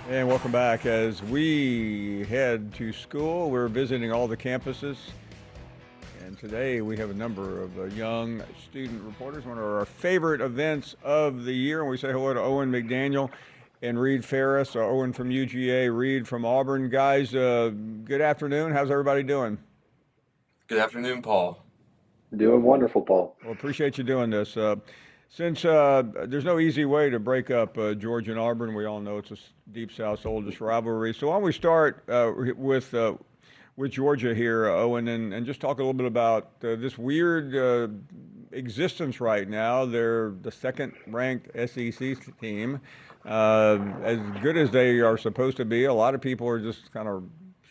And welcome back. As we head to school, we're visiting all the campuses. And today we have a number of young student reporters, one of our favorite events of the year. And we say hello to Owen McDaniel and Reed Ferris. Owen from UGA, Reed from Auburn. Guys, good afternoon. How's everybody doing? Good afternoon, Paul. Doing wonderful, Paul. Well, appreciate you doing this. Since there's no easy way to break up Georgia and Auburn, we all know it's a deep South's oldest rivalry. So why don't we start with Georgia here, Owen, and just talk a little bit about this weird existence right now. They're the second-ranked SEC team, as good as they are supposed to be. A lot of people are just kind of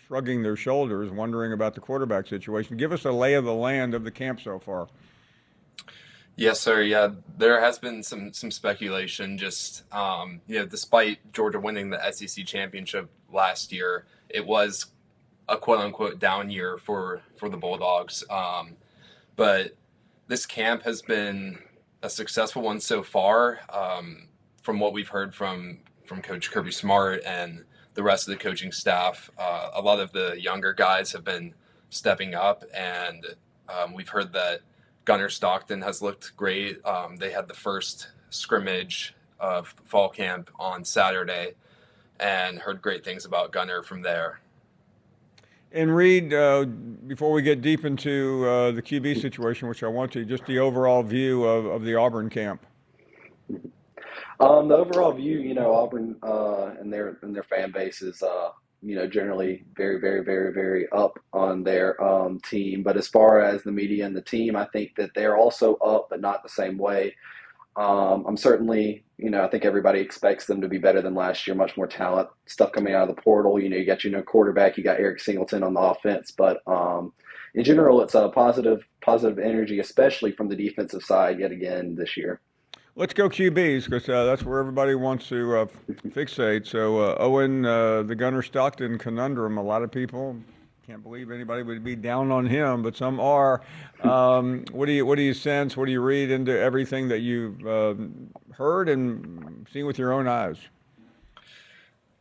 shrugging their shoulders, wondering about the quarterback situation. Give us a lay of the land of the camp so far. Yes, sir. Yeah, there has been some speculation. Just despite Georgia winning the SEC championship last year, it was a quote unquote down year for the Bulldogs. But this camp has been a successful one so far. From what we've heard from Coach Kirby Smart and the rest of the coaching staff, a lot of the younger guys have been stepping up, and we've heard that Gunner Stockton has looked great. They had the first scrimmage of fall camp on Saturday, and heard great things about Gunner from there. And Reed, before we get deep into the QB situation, which I want to, just the overall view of the Auburn camp. The overall view, Auburn and their fan base is, generally very, very, very, very up on their team. But as far as the media and the team, I think that they're also up, but not the same way. I'm certainly, I think everybody expects them to be better than last year. Much more talent, stuff coming out of the portal. You got quarterback, you got Eric Singleton on the offense, but in general, it's a positive energy, especially from the defensive side. Yet again this year. Let's go QBs because that's where everybody wants to fixate. So Owen, the Gunner Stockton conundrum. A lot of people can't believe anybody would be down on him, but some are. What do you sense? What do you read into everything that you've heard and seen with your own eyes?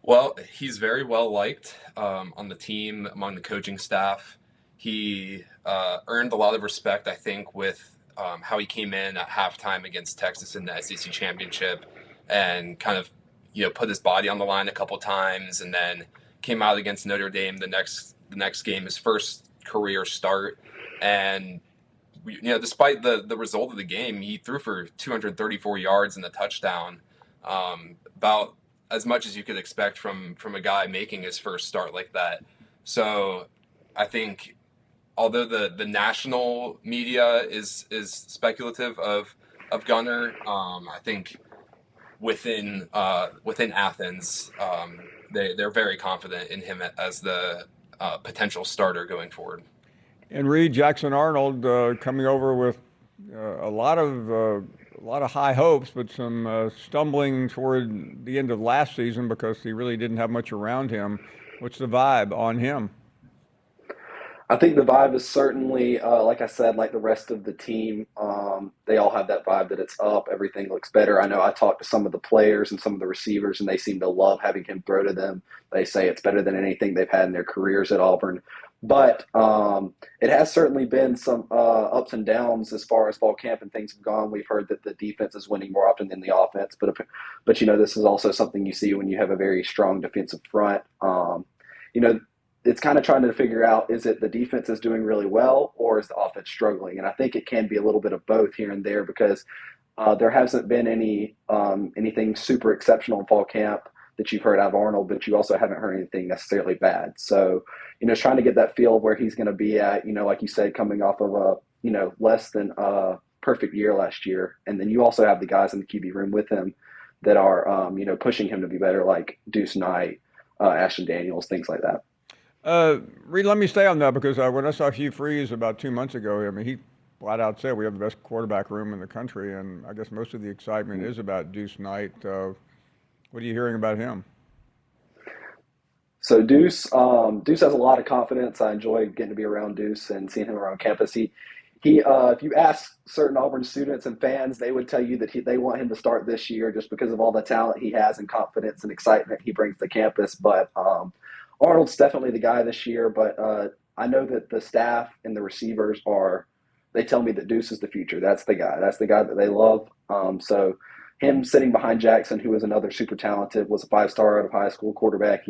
Well, he's very well liked on the team, among the coaching staff. He earned a lot of respect, I think, with how he came in at halftime against Texas in the SEC championship, and kind of put his body on the line a couple times, and then came out against Notre Dame the next game, his first career start, and despite the result of the game, he threw for 234 yards and a touchdown, about as much as you could expect from a guy making his first start like that. So I think, although the national media is speculative of Gunner, I think within Athens, they're very confident in him as the potential starter going forward. And Reed, Jackson Arnold coming over with a lot of high hopes, but some stumbling toward the end of last season because he really didn't have much around him. What's the vibe on him? I think the vibe is certainly, like I said, like the rest of the team, they all have that vibe that it's up. Everything looks better. I know I talked to some of the players and some of the receivers, and they seem to love having him throw to them. They say it's better than anything they've had in their careers at Auburn. But it has certainly been some ups and downs as far as fall camp and things have gone. We've heard that the defense is winning more often than the offense, but this is also something you see when you have a very strong defensive front. You know, it's kind of trying to figure out, is it the defense is doing really well or is the offense struggling? And I think it can be a little bit of both here and there because there hasn't been anything super exceptional in fall camp that you've heard out of Arnold, but you also haven't heard anything necessarily bad. So, trying to get that feel of where he's going to be at, like you said, coming off of a, less than a perfect year last year. And then you also have the guys in the QB room with him that are, pushing him to be better, like Deuce Knight, Ashton Daniels, things like that. Reed, let me stay on that because when I saw Hugh Freeze about 2 months ago, I mean, he flat out said we have the best quarterback room in the country, and I guess most of the excitement is about Deuce Knight. What are you hearing about him? So Deuce has a lot of confidence. I enjoy getting to be around Deuce and seeing him around campus. If you ask certain Auburn students and fans, they would tell you that they want him to start this year just because of all the talent he has and confidence and excitement he brings to campus. But Arnold's definitely the guy this year. But I know that the staff and the receivers they tell me that Deuce is the future. That's the guy. That's the guy that they love. So him sitting behind Jackson, who is another super talented, was a 5-star out of high school quarterback,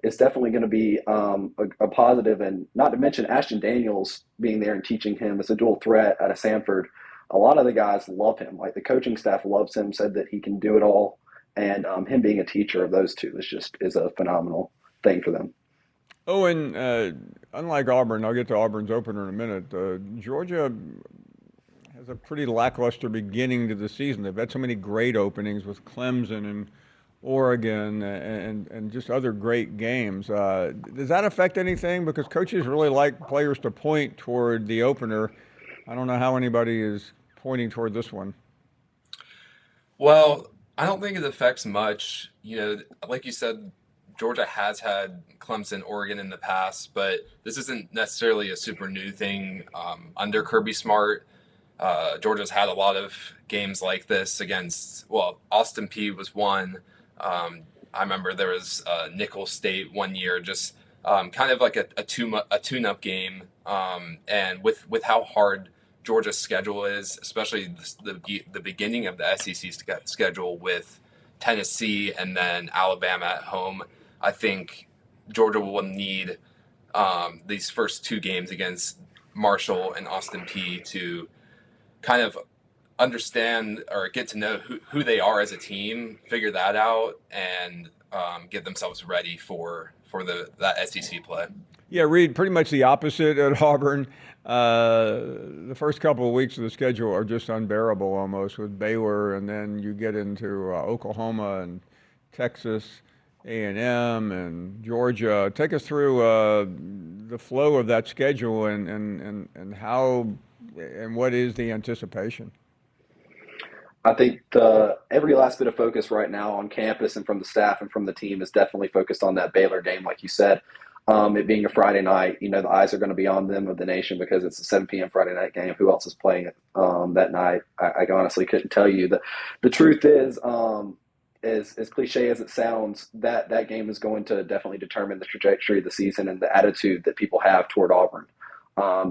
it's definitely going to be a positive. And not to mention Ashton Daniels being there and teaching him as a dual threat out of Sanford. A lot of the guys love him. Like the coaching staff loves him, said that he can do it all. And him being a teacher of those two is a phenomenal thing for them. Oh, and unlike Auburn, I'll get to Auburn's opener in a minute. Georgia has a pretty lackluster beginning to the season. They've had so many great openings with Clemson and Oregon and just other great games. Does that affect anything? Because coaches really like players to point toward the opener. I don't know how anybody is pointing toward this one. Well, I don't think it affects much. Like you said, Georgia has had Clemson, Oregon in the past, but this isn't necessarily a super new thing under Kirby Smart. Georgia's had a lot of games like this against, Austin Peay was one. I remember there was Nicholls State one year, just kind of like a tune-up game. And with how hard Georgia's schedule is, especially the beginning of the SEC schedule with Tennessee and then Alabama at home, I think Georgia will need these first two games against Marshall and Austin Peay to kind of understand or get to know who they are as a team, figure that out, and get themselves ready for that SEC play. Yeah, Reed, pretty much the opposite at Auburn. The first couple of weeks of the schedule are just unbearable almost with Baylor, and then you get into Oklahoma and Texas, A&M, and Georgia. Take us through the flow of that schedule and how and what is the anticipation? I think every last bit of focus right now on campus and from the staff and from the team is definitely focused on that Baylor game, like you said. It being a Friday night, the eyes are going to be on them of the nation because it's a 7 p.m. Friday night game. Who else is playing that night? I honestly couldn't tell you. The truth is, as cliche as it sounds, that game is going to definitely determine the trajectory of the season and the attitude that people have toward Auburn.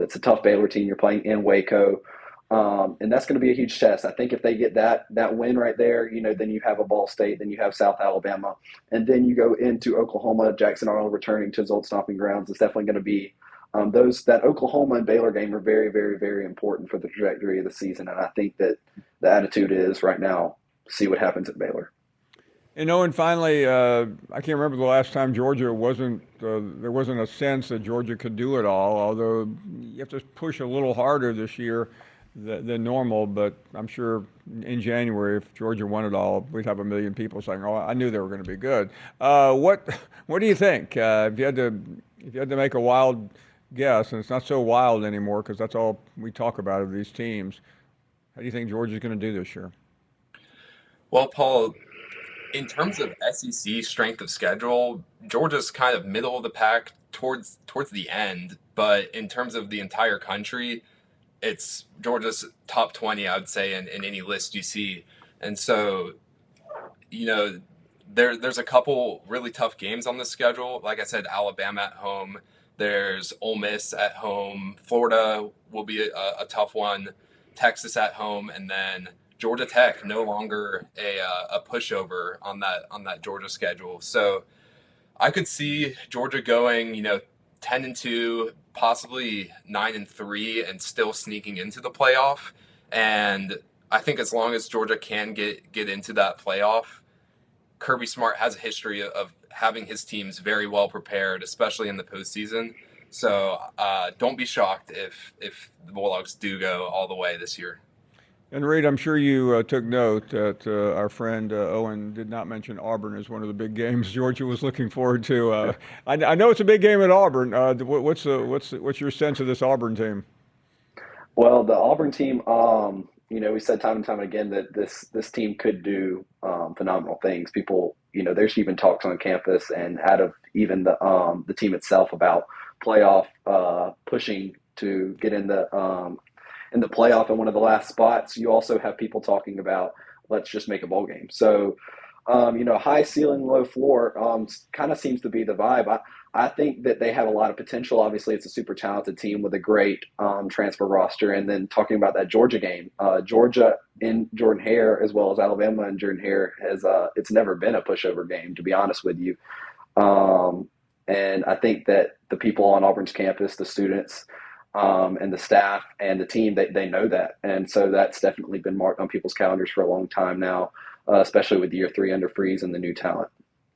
It's a tough Baylor team. You're playing in Waco. And that's going to be a huge test. I think if they get that win right there, then you have a Ball State, then you have South Alabama, and then you go into Oklahoma. Jackson Arnold returning to his old stomping grounds. It's definitely going to be that Oklahoma and Baylor game are very, very, very important for the trajectory of the season. And I think that the attitude is right now, see what happens at Baylor. And Owen, finally, I can't remember the last time Georgia there wasn't a sense that Georgia could do it all, although you have to push a little harder this year than normal. But I'm sure in January, if Georgia won it all, we'd have 1 million people saying, "Oh, I knew they were going to be good." What do you think? If you had to make a wild guess, and it's not so wild anymore because that's all we talk about of these teams, how do you think Georgia's going to do this year? Well, Paul, in terms of SEC strength of schedule, Georgia's kind of middle of the pack towards the end. But in terms of the entire country, it's Georgia's top 20, I would say, in any list you see. And so, there's a couple really tough games on the schedule. Like I said, Alabama at home. There's Ole Miss at home. Florida will be a tough one. Texas at home, and then Georgia Tech, no longer a pushover on that Georgia schedule. So I could see Georgia going, 10-2, possibly 9-3, and still sneaking into the playoff. And I think as long as Georgia can get into that playoff, Kirby Smart has a history of having his teams very well prepared, especially in the postseason. So don't be shocked if the Bulldogs do go all the way this year. And Reed, I'm sure you took note that our friend Owen did not mention Auburn as one of the big games Georgia was looking forward to. I know it's a big game at Auburn. What's your sense of this Auburn team? Well, the Auburn team, we said time and time again that this team could do phenomenal things. People, there's even talks on campus and out of even the team itself about playoff pushing to get in the in the playoff in one of the last spots, you also have people talking about let's just make a bowl game. So, high ceiling, low floor kind of seems to be the vibe. I think that they have a lot of potential. Obviously, it's a super talented team with a great transfer roster. And then talking about that Georgia game, Georgia in Jordan Hare as well as Alabama and Jordan Hare it's never been a pushover game, to be honest with you. And I think that the people on Auburn's campus, the students, and the staff and the team, they know that. And so that's definitely been marked on people's calendars for a long time now, especially with year 3 under Freeze and the new talent.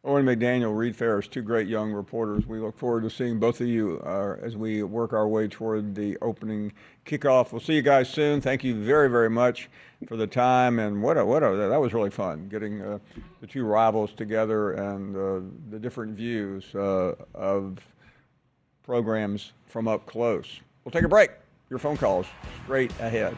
Owen McDaniel, Reed Ferris, two great young reporters. We look forward to seeing both of you as we work our way toward the opening kickoff. We'll see you guys soon. Thank you very, very much for the time. And that was really fun, getting the two rivals together and the different views of programs from up close. We'll take a break. Your phone calls straight ahead.